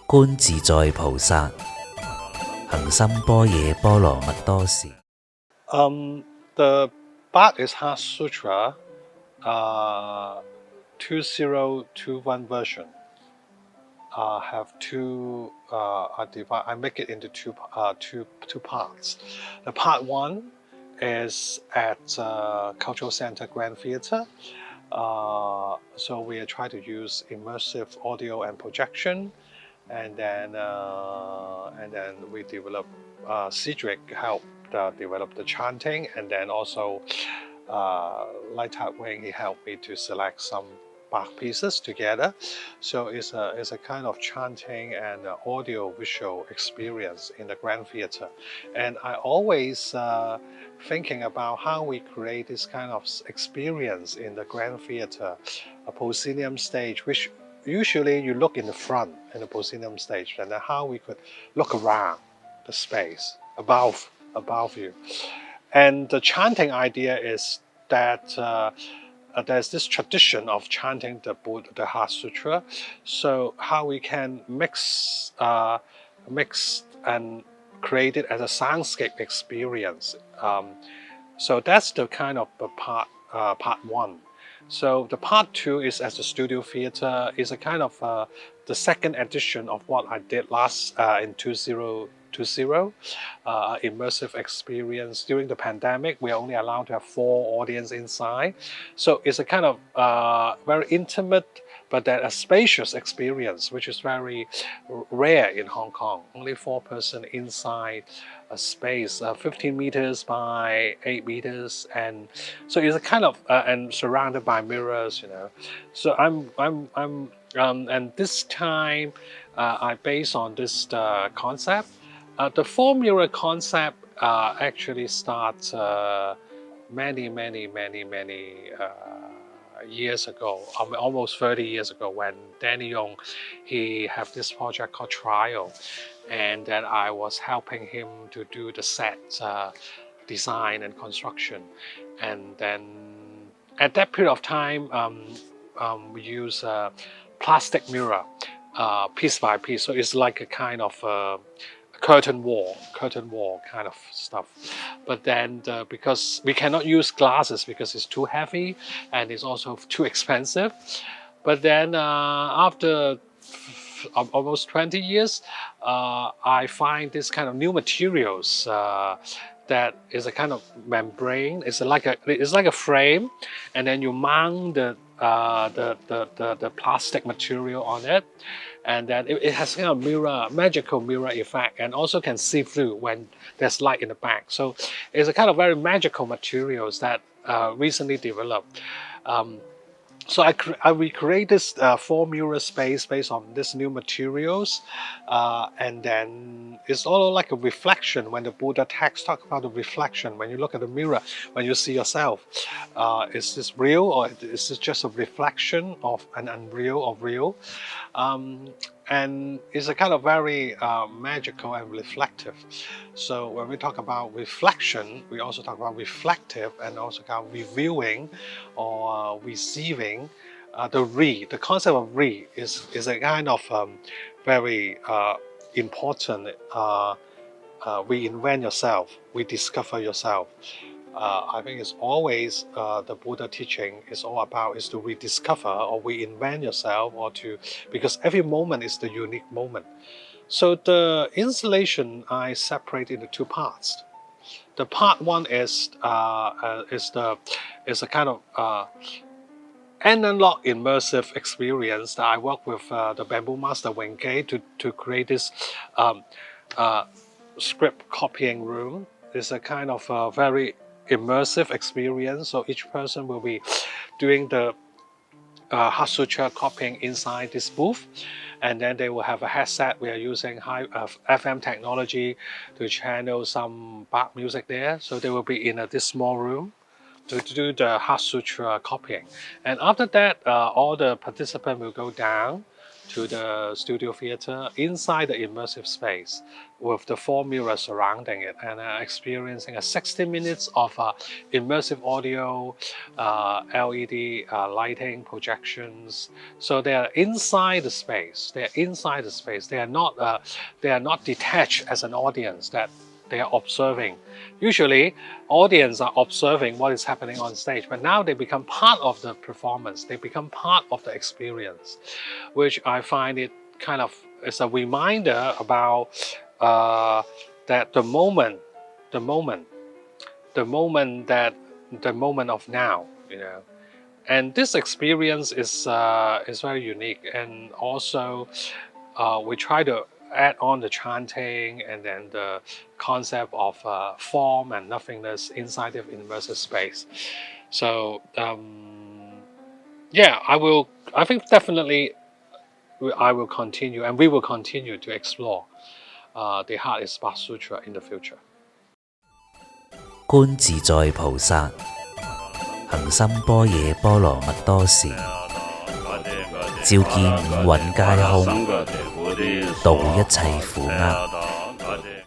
觀自在菩薩，行深般若波羅蜜多時。The Bach Heart Sutra, 2021 version. Have two. I make it into two parts. The part one is at Cultural Center Grand Theatre. So we are trying to use immersive audio and projection, and then we develop. Cedric helped develop the chanting, and then also Light Heart Wing, he helped me to select some Bach pieces together. So it's a kind of chanting and audio visual experience in the Grand Theatre. And I always thinking about how we create this kind of experience in the Grand Theatre, a proscenium stage, which usually you look in the front in the proscenium stage, and then how we could look around the space above you. And the chanting idea is that there's this tradition of chanting the Heart Sutra. So how we can mix and create it as a soundscape experience. So that's the kind of part one. So the part two is as the studio theater, is a kind of the second edition of what I did last in 2020. Immersive experience. During the pandemic, we are only allowed to have 4 audience inside. So it's a kind of very intimate but then a spacious experience, which is very rare in Hong Kong. Only 4 person inside a space 15 meters by 8 meters, and so it's a kind of and surrounded by mirrors, you know. So and this time I based on this concept. The 4 mirror concept actually starts many years ago, almost 30 years ago, when Danny Yong, he had this project called Trial, and then I was helping him to do the set design and construction. And then at that period of time, we use plastic mirror piece by piece, so it's like a kind of curtain wall kind of stuff. But then because we cannot use glasses because it's too heavy and it's also too expensive. But then after almost 20 years, I find this kind of new materials that is a kind of membrane. It's like a frame, and then you mount the plastic material on it, and then it has kind of magical mirror effect, and also can see through when there's light in the back. So it's a kind of very magical materials that recently developed. So I recreate this 4 mirror space based on these new materials, and then it's all like a reflection. When the Buddha text talk about the reflection, when you look at the mirror, when you see yourself, is this real, or is this just a reflection of an unreal or real? And it's a kind of very magical and reflective. So when we talk about reflection, we also talk about reflective, and also kind of reviewing or receiving. The concept of is a kind of very important. Reinvent yourself, rediscover yourself. I think it's always the Buddha teaching is all about is to rediscover or reinvent yourself, or to, because every moment is the unique moment. So the installation I separate into 2 parts. The part one is a kind of analog immersive experience that I work with the bamboo master Wing Kei to create this script copying room. It's a kind of very immersive experience. So each person will be doing the Heart Sutra copying inside this booth, and then they will have a headset. We are using high FM technology to channel some Bach music there. So they will be in this small room to do the Heart Sutra copying. And after that, all the participants will go down to the studio theater inside the immersive space with the 4 mirrors surrounding it and experiencing a 60 minutes of immersive audio, LED lighting, projections. So they are inside the space. They are inside the space. They are not detached as an audience that they are observing. Usually, audience are observing what is happening on stage, but now they become part of the performance. They become part of the experience, which I find it kind of is a reminder about that the moment of now, you know. And this experience is very unique, and also we try to add on the chanting and then the concept of form and nothingness inside the immersive space. So yeah, I think definitely I will continue, and we will continue to explore the Heart is Bach Sutra in the future. 觀自在菩薩，行深般若波羅蜜多時，照見五蘊皆空，度一切苦厄。